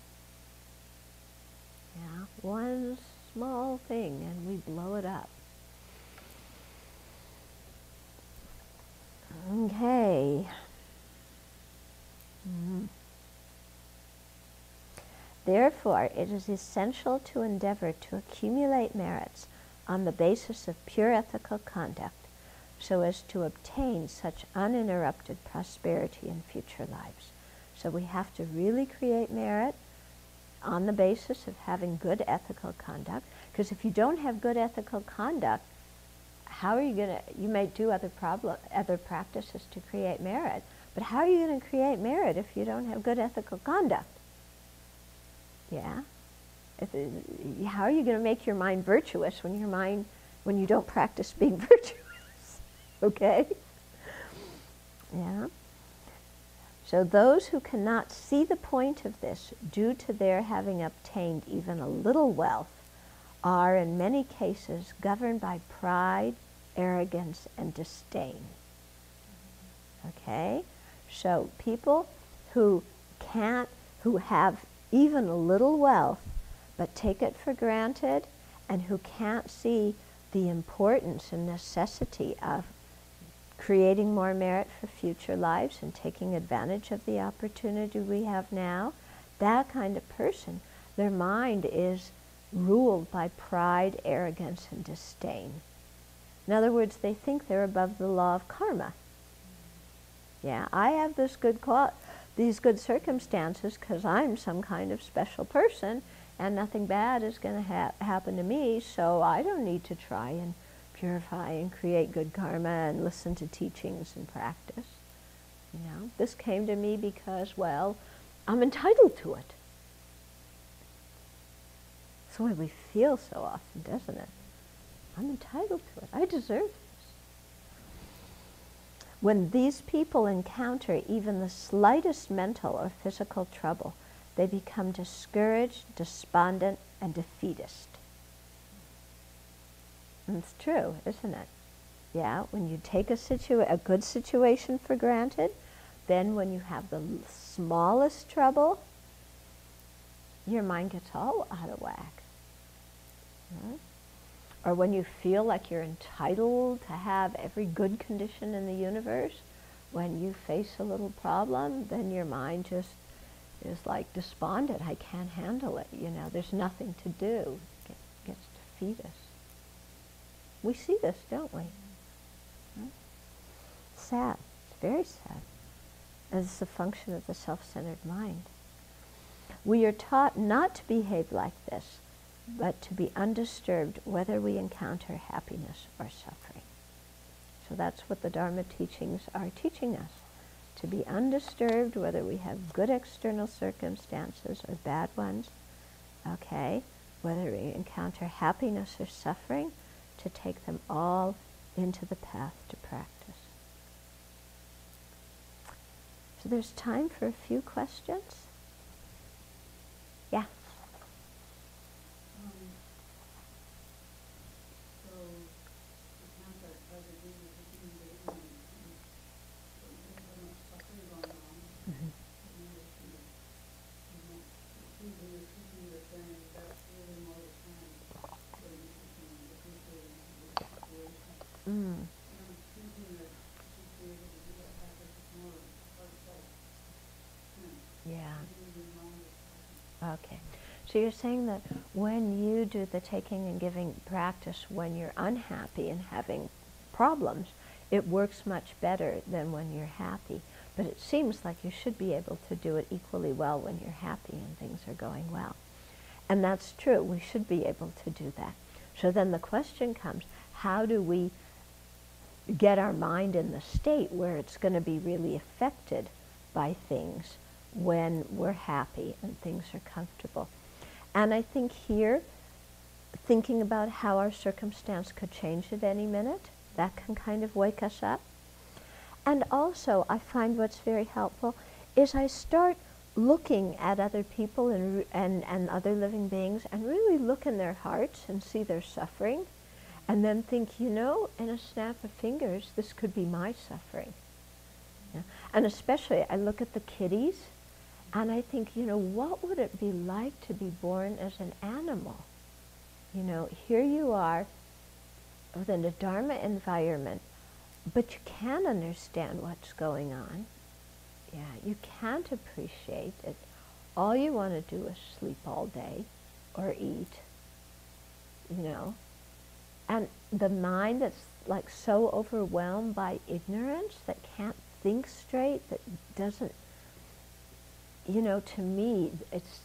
Yeah, one small thing and we blow it up. Okay. Therefore, it is essential to endeavor to accumulate merits on the basis of pure ethical conduct, so as to obtain such uninterrupted prosperity in future lives. So we have to really create merit on the basis of having good ethical conduct, because if you don't have good ethical conduct, how are you going to, you may do other practices to create merit, but how are you going to create merit if you don't have good ethical conduct? Yeah? How are you going to make your mind virtuous when you don't practice being virtuous? Okay? Yeah? So those who cannot see the point of this, due to their having obtained even a little wealth, are in many cases governed by pride, arrogance, and disdain. Okay? So people who have even a little wealth, but take it for granted, and who can't see the importance and necessity of creating more merit for future lives and taking advantage of the opportunity we have now, that kind of person, their mind is ruled by pride, arrogance, and disdain. In other words, they think they're above the law of karma. Yeah, I have these good circumstances because I'm some kind of special person, and nothing bad is going to happen to me, so I don't need to try and purify and create good karma and listen to teachings and practice. You know, this came to me because, well, I'm entitled to it. It's the way we feel so often, doesn't it? I'm entitled to it. I deserve this. When these people encounter even the slightest mental or physical trouble, they become discouraged, despondent, and defeatist. And it's true, isn't it? Yeah, when you take a good situation for granted, then when you have the smallest trouble, your mind gets all out of whack. Right? Or when you feel like you're entitled to have every good condition in the universe, when you face a little problem, then your mind just is like despondent. I can't handle it. You know, there's nothing to do. It gets defeatist. We see this, don't we? Right? Sad. It's very sad. And it's a function of the self-centered mind. We are taught not to behave like this, but to be undisturbed whether we encounter happiness or suffering. So that's what the Dharma teachings are teaching us. to be undisturbed, whether we have good external circumstances or bad ones, okay? Whether we encounter happiness or suffering, to take them all into the path to practice. So there's time for a few questions. Yeah. Yeah. Okay. So you're saying that when you do the taking and giving practice when you're unhappy and having problems, it works much better than when you're happy. But it seems like you should be able to do it equally well when you're happy and things are going well. And that's true. We should be able to do that. So then the question comes, how do we get our mind in the state where it's going to be really affected by things when we're happy and things are comfortable? And I think here, thinking about how our circumstance could change at any minute, that can kind of wake us up. And also, I find what's very helpful is I start looking at other people and other living beings and really look in their hearts and see their suffering, and then think, you know, in a snap of fingers, this could be my suffering. Yeah? And especially, I look at the kitties, and I think, you know, what would it be like to be born as an animal? You know, here you are within a Dharma environment, but you can't understand what's going on. Yeah, you can't appreciate it. All you want to do is sleep all day or eat, you know. And the mind that's like so overwhelmed by ignorance, that can't think straight, that doesn't, you know, to me, it's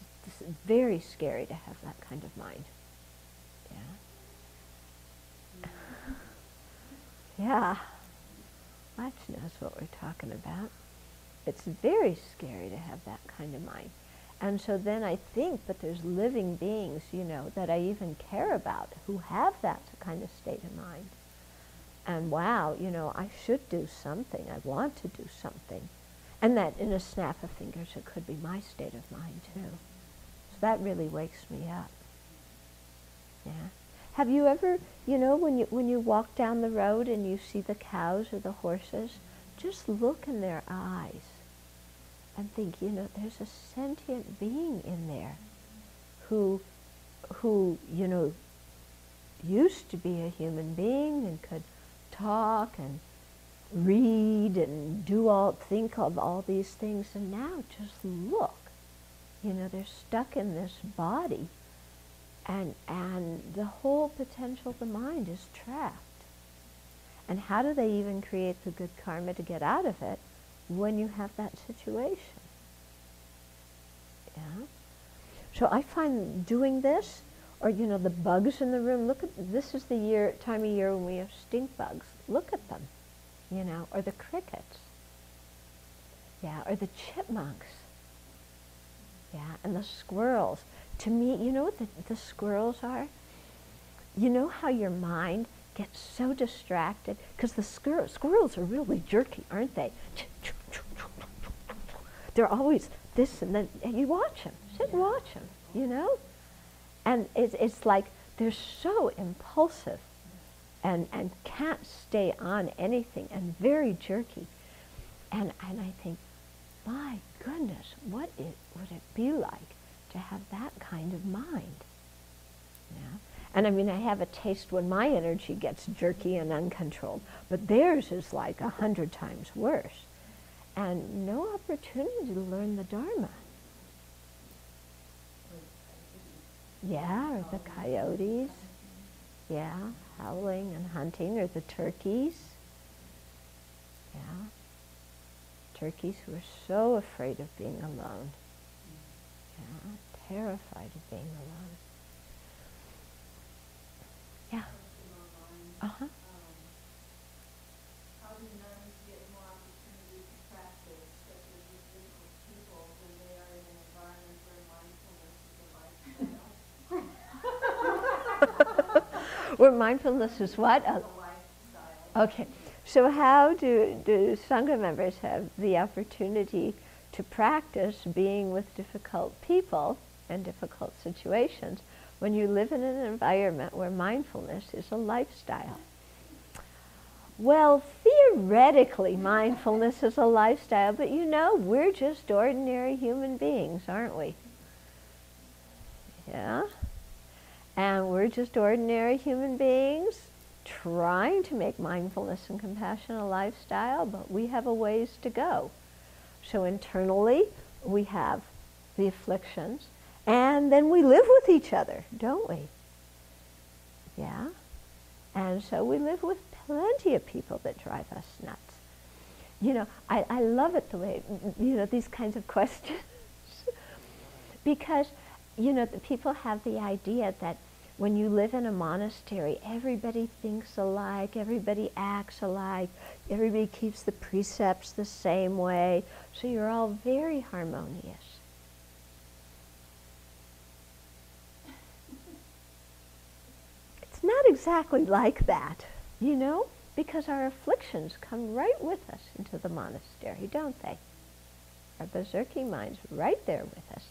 very scary to have that kind of mind. Yeah. Yeah. Watch knows what we're talking about. It's very scary to have that kind of mind. And so then I think, but there's living beings, you know, that I even care about who have that kind of state of mind. And wow, you know, I should do something. I want to do something. And that in a snap of fingers, it could be my state of mind too. So that really wakes me up. Yeah. Have you ever, you know, when you walk down the road and you see the cows or the horses, just look in their eyes and think, you know, there's a sentient being in there who, you know, used to be a human being and could talk and read and think of all these things, and now just look. You know, they're stuck in this body, and the whole potential of the mind is trapped. And how do they even create the good karma to get out of it when you have that situation? Yeah. So I find doing this, or you know, the bugs in the room. Look at this is the time of year when we have stink bugs. Look at them, you know, or the crickets. Yeah, or the chipmunks. Yeah, and the squirrels. To me, you know what the squirrels are? You know how your mind gets so distracted? Because the squirrels are really jerky, aren't they? They're always this and then, and you watch them. Sit and watch them, you know? And it's like they're so impulsive and can't stay on anything and very jerky. And I think, my goodness, what would it be like to have that kind of mind? Yeah. And I mean, I have a taste when my energy gets jerky and uncontrolled, but theirs is like 100 times worse. And no opportunity to learn the Dharma. Yeah, or the coyotes. Yeah, howling and hunting, or the turkeys. Yeah. Turkeys who are so afraid of being alone. Yeah, terrified of being alone. Yeah. Uh-huh. How do nuns get more opportunity to practice Where mindfulness is what? Okay. So how do Sangha members have the opportunity to practice being with difficult people and difficult situations when you live in an environment where mindfulness is a lifestyle? Well, theoretically, mindfulness is a lifestyle, but you know, we're just ordinary human beings, aren't we? Yeah? And we're just ordinary human beings trying to make mindfulness and compassion a lifestyle, but we have a ways to go. So internally, we have the afflictions, and then we live with each other, don't we? Yeah? And so we live with plenty of people that drive us nuts. You know, I love it the way, you know, these kinds of questions. Because, you know, the people have the idea that when you live in a monastery, everybody thinks alike, everybody acts alike, everybody keeps the precepts the same way, so you're all very harmonious. It's not exactly like that, you know, because our afflictions come right with us into the monastery, don't they? Our berserking mind's right there with us.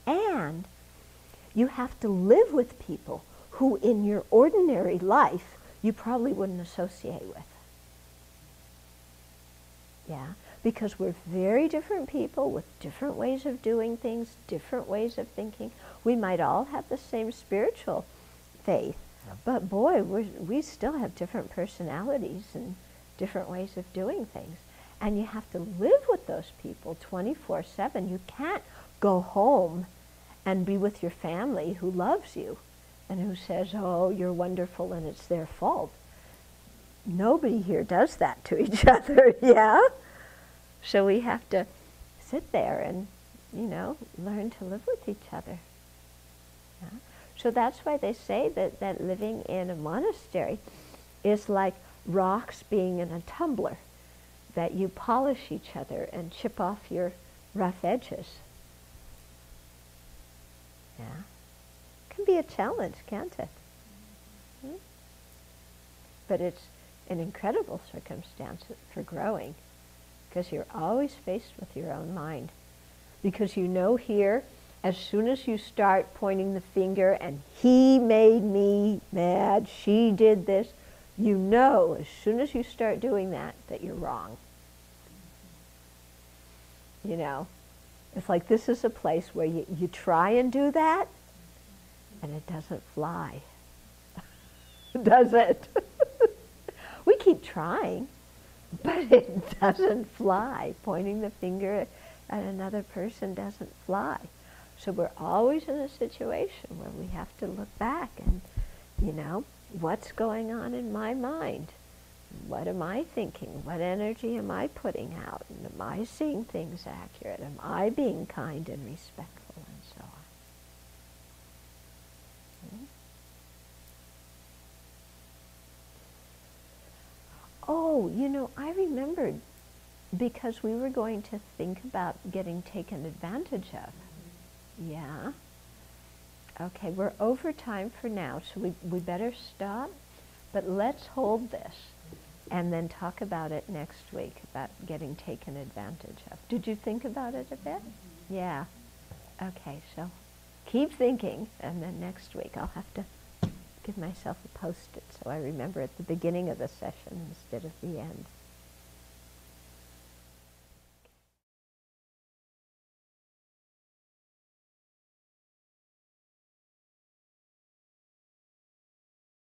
And you have to live with people who in your ordinary life you probably wouldn't associate with. Yeah, because we're very different people with different ways of doing things, different ways of thinking. We might all have the same spiritual faith, but boy, we still have different personalities and different ways of doing things. And you have to live with those people 24/7. You can't go home and be with your family who loves you and who says, oh, you're wonderful and it's their fault. Nobody here does that to each other, yeah? So we have to sit there and, you know, learn to live with each other. Yeah? So that's why they say that living in a monastery is like rocks being in a tumbler, that you polish each other and chip off your rough edges. Yeah. It can be a challenge, can't it? Hmm? But it's an incredible circumstance for growing, because you're always faced with your own mind. Because you know here, as soon as you start pointing the finger and he made me mad, she did this, you know as soon as you start doing that you're wrong. You know? It's like this is a place where you try and do that, and it doesn't fly. Does it? We keep trying, but it doesn't fly. Pointing the finger at another person doesn't fly. So we're always in a situation where we have to look back and, you know, what's going on in my mind? What am I thinking? What energy am I putting out? And am I seeing things accurate? Am I being kind and respectful and so on? Hmm? Oh, you know, I remembered because we were going to think about getting taken advantage of. Yeah. Okay, we're over time for now, so we better stop. But let's hold this and then talk about it next week, about getting taken advantage of. Did you think about it a bit? Yeah. Okay, so keep thinking, and then next week I'll have to give myself a post-it so I remember at the beginning of the session instead of the end.